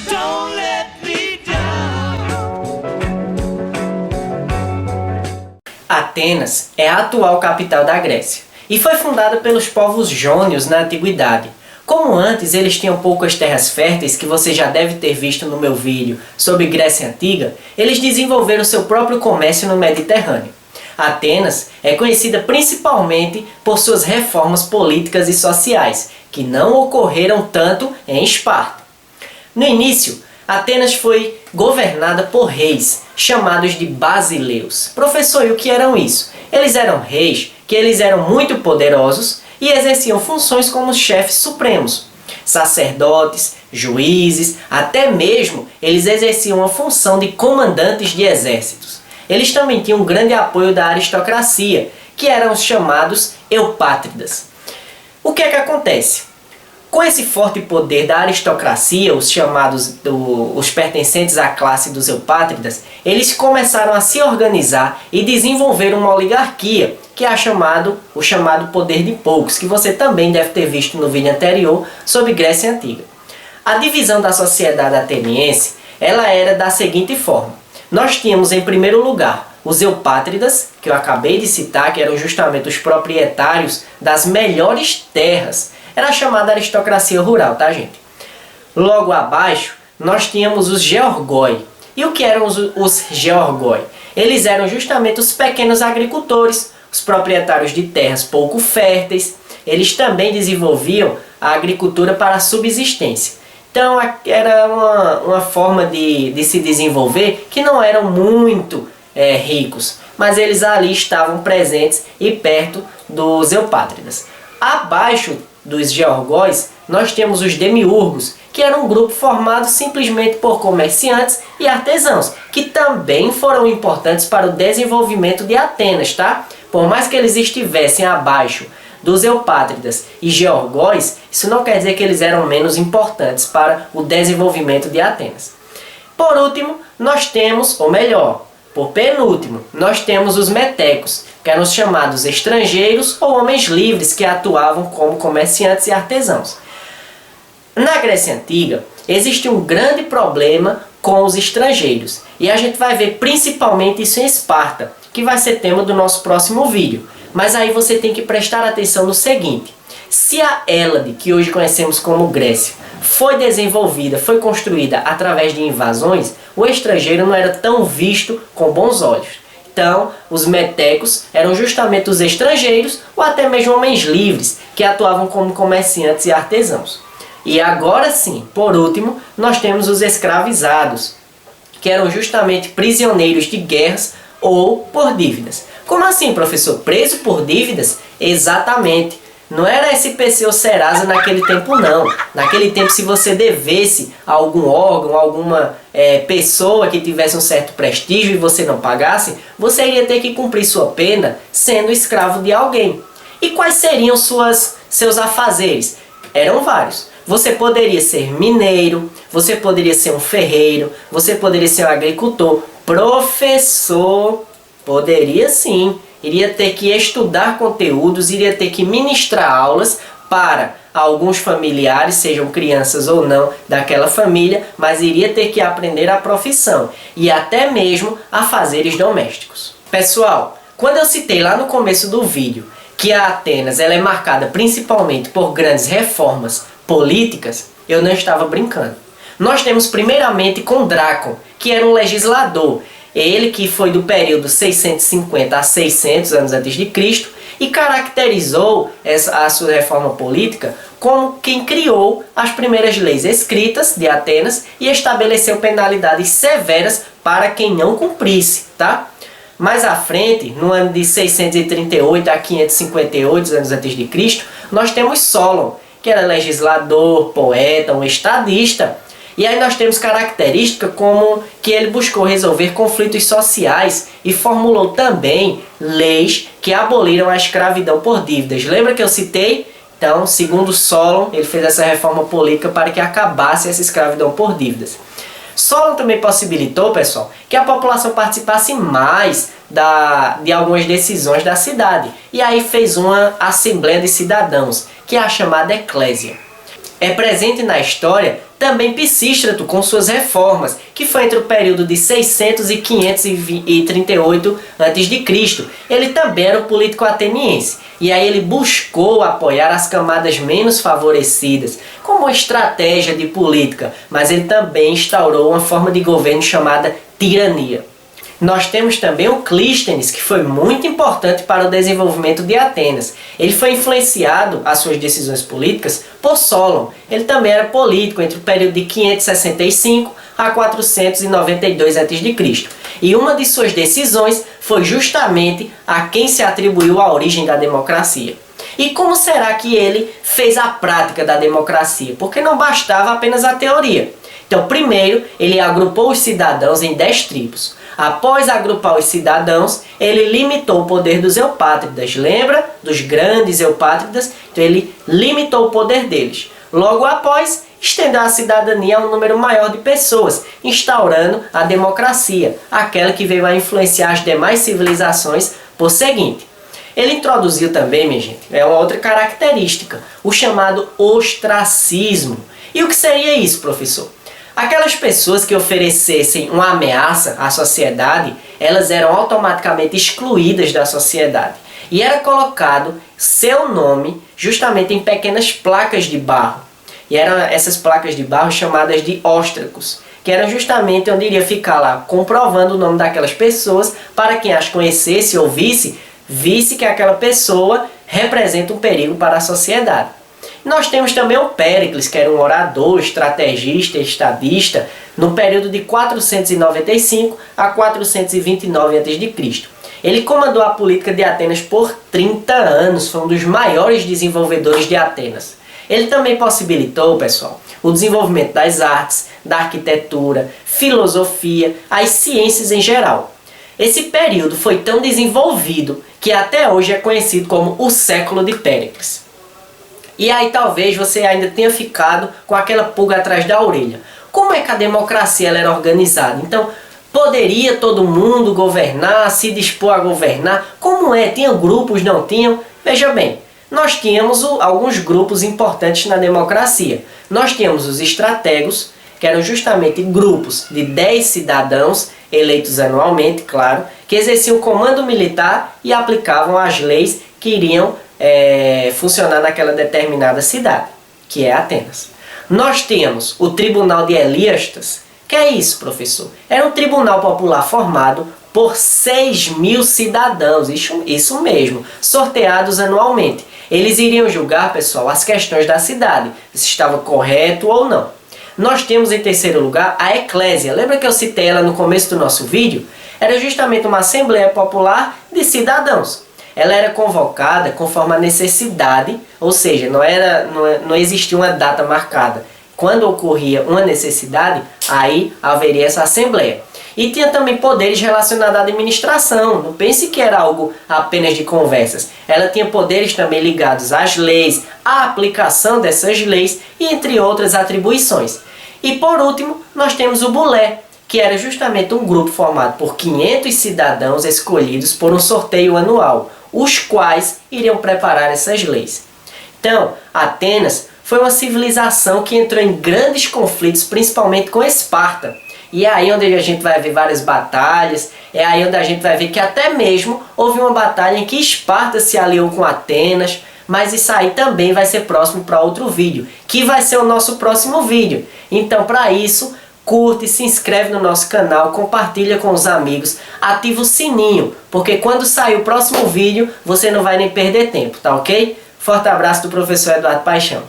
Don't let me down. Atenas é a atual capital da Grécia e foi fundada pelos povos jônios na antiguidade. Como antes eles tinham poucas terras férteis, que você já deve ter visto no meu vídeo sobre Grécia Antiga, eles desenvolveram seu próprio comércio no Mediterrâneo. Atenas é conhecida principalmente por suas reformas políticas e sociais, que não ocorreram tanto em Esparta. No início, Atenas foi governada por reis, chamados de basileus. Professor, e o que eram isso? Eles eram reis que eles eram muito poderosos e exerciam funções como chefes supremos. Sacerdotes, juízes, até mesmo eles exerciam a função de comandantes de exércitos. Eles também tinham um grande apoio da aristocracia, que eram os chamados eupátridas. O que é que acontece? Com esse forte poder da aristocracia, os chamados os pertencentes à classe dos eupátridas, eles começaram a se organizar e desenvolver uma oligarquia, que é o chamado poder de poucos, que você também deve ter visto no vídeo anterior sobre Grécia Antiga. A divisão da sociedade ateniense, ela era da seguinte forma. Nós tínhamos em primeiro lugar os eupátridas, que eu acabei de citar, que eram justamente os proprietários das melhores terras. Era a chamada aristocracia rural, tá, gente? Logo abaixo, nós tínhamos os georgoi. E o que eram os georgoi? Eles eram justamente os pequenos agricultores, os proprietários de terras pouco férteis. Eles também desenvolviam a agricultura para a subsistência. Então, era uma forma de se desenvolver que não eram muito ricos, mas eles ali estavam presentes e perto dos eupátridas. Abaixo dos georgóis, nós temos os demiurgos, que era um grupo formado simplesmente por comerciantes e artesãos, que também foram importantes para o desenvolvimento de Atenas, tá? Por mais que eles estivessem abaixo dos eupátridas e georgóis, isso não quer dizer que eles eram menos importantes para o desenvolvimento de Atenas. Por último, nós temos, ou melhor, por penúltimo, nós temos os metecos, que eram os chamados estrangeiros ou homens livres que atuavam como comerciantes e artesãos. Na Grécia Antiga, existe um grande problema com os estrangeiros, e a gente vai ver principalmente isso em Esparta, que vai ser tema do nosso próximo vídeo. Mas aí você tem que prestar atenção no seguinte: se a Hélade, que hoje conhecemos como Grécia, foi desenvolvida, foi construída através de invasões, o estrangeiro não era tão visto com bons olhos. Então, os metecos eram justamente os estrangeiros ou até mesmo homens livres que atuavam como comerciantes e artesãos. E agora sim, por último, nós temos os escravizados, que eram justamente prisioneiros de guerras ou por dívidas. Como assim, professor? Preso por dívidas? Exatamente. Não era SPC ou Serasa naquele tempo, não. Naquele tempo, se você devesse a algum órgão, alguma pessoa que tivesse um certo prestígio e você não pagasse, você iria ter que cumprir sua pena sendo escravo de alguém. E quais seriam seus afazeres? Eram vários. Você poderia ser mineiro, você poderia ser um ferreiro, você poderia ser um agricultor, professor, poderia sim. Iria ter que estudar conteúdos, iria ter que ministrar aulas para alguns familiares, sejam crianças ou não daquela família, mas iria ter que aprender a profissão e até mesmo afazeres domésticos. Pessoal, quando eu citei lá no começo do vídeo que a Atenas ela é marcada principalmente por grandes reformas políticas, eu não estava brincando. Nós temos primeiramente com Drácon, que era um legislador. Ele que foi do período 650 a 600 anos antes de Cristo e caracterizou a sua reforma política como quem criou as primeiras leis escritas de Atenas e estabeleceu penalidades severas para quem não cumprisse, tá? Mais à frente, no ano de 638 a 558 anos antes de Cristo, nós temos Solon, que era legislador, poeta, um estadista. E aí nós temos característica como que ele buscou resolver conflitos sociais e formulou também leis que aboliram a escravidão por dívidas. Lembra que eu citei? Então, segundo Solon, ele fez essa reforma política para que acabasse essa escravidão por dívidas. Solon também possibilitou, pessoal, que a população participasse mais de algumas decisões da cidade. E aí fez uma Assembleia de Cidadãos, que é a chamada Eclésia. É presente na história também Pisístrato com suas reformas, que foi entre o período de 600 e 538 a.C. Ele também era um político ateniense, e aí ele buscou apoiar as camadas menos favorecidas, como uma estratégia de política, mas ele também instaurou uma forma de governo chamada tirania. Nós temos também o Clístenes, que foi muito importante para o desenvolvimento de Atenas. Ele foi influenciado, as suas decisões políticas, por Solon. Ele também era político entre o período de 565 a 492 a.C. E uma de suas decisões foi justamente a quem se atribuiu a origem da democracia. E como será que ele fez a prática da democracia? Porque não bastava apenas a teoria. Então, primeiro, ele agrupou os cidadãos em 10 tribos. Após agrupar os cidadãos, ele limitou o poder dos eupátridas. Lembra dos grandes eupátridas? Então ele limitou o poder deles. Logo após, estendeu a cidadania a um número maior de pessoas, instaurando a democracia, aquela que veio a influenciar as demais civilizações por seguinte. Ele introduziu também, minha gente, uma outra característica, o chamado ostracismo. E o que seria isso, professor? Aquelas pessoas que oferecessem uma ameaça à sociedade, elas eram automaticamente excluídas da sociedade. E era colocado seu nome justamente em pequenas placas de barro. E eram essas placas de barro chamadas de óstracos, que eram justamente onde iria ficar lá comprovando o nome daquelas pessoas para quem as conhecesse ou visse que aquela pessoa representa um perigo para a sociedade. Nós temos também o Péricles, que era um orador, estrategista e estadista, no período de 495 a 429 a.C. Ele comandou a política de Atenas por 30 anos, foi um dos maiores desenvolvedores de Atenas. Ele também possibilitou, pessoal, o desenvolvimento das artes, da arquitetura, filosofia, as ciências em geral. Esse período foi tão desenvolvido que até hoje é conhecido como o século de Péricles. E aí talvez você ainda tenha ficado com aquela pulga atrás da orelha. Como é que a democracia ela era organizada? Então, poderia todo mundo governar, se dispor a governar? Como é? Tinha grupos, não tinham? Veja bem, nós tínhamos alguns grupos importantes na democracia. Nós tínhamos os estrategos, que eram justamente grupos de 10 cidadãos, eleitos anualmente, claro, que exerciam comando militar e aplicavam as leis que iriam funcionar naquela determinada cidade, que é Atenas. Nós temos o Tribunal de Eliastas. Que é isso, professor? Era um tribunal popular formado por 6.000 cidadãos, isso mesmo, sorteados anualmente. Eles iriam julgar, pessoal, as questões da cidade, se estava correto ou não. Nós temos em terceiro lugar a Eclésia. Lembra que eu citei ela no começo do nosso vídeo? Era justamente uma assembleia popular de cidadãos. Ela era convocada conforme a necessidade, ou seja, não existia uma data marcada. Quando ocorria uma necessidade, aí haveria essa assembleia. E tinha também poderes relacionados à administração. Não pense que era algo apenas de conversas. Ela tinha poderes também ligados às leis, à aplicação dessas leis e entre outras atribuições. E por último, nós temos o Bulé, que era justamente um grupo formado por 500 cidadãos escolhidos por um sorteio anual, os quais iriam preparar essas leis. Então, Atenas foi uma civilização que entrou em grandes conflitos, principalmente com Esparta. E é aí onde a gente vai ver várias batalhas, é aí onde a gente vai ver que até mesmo houve uma batalha em que Esparta se aliou com Atenas, mas isso aí também vai ser próximo para outro vídeo, que vai ser o nosso próximo vídeo. Então, para isso, curte, se inscreve no nosso canal, compartilha com os amigos, ativa o sininho, porque quando sair o próximo vídeo, você não vai nem perder tempo, tá ok? Forte abraço do professor Eduardo Paixão.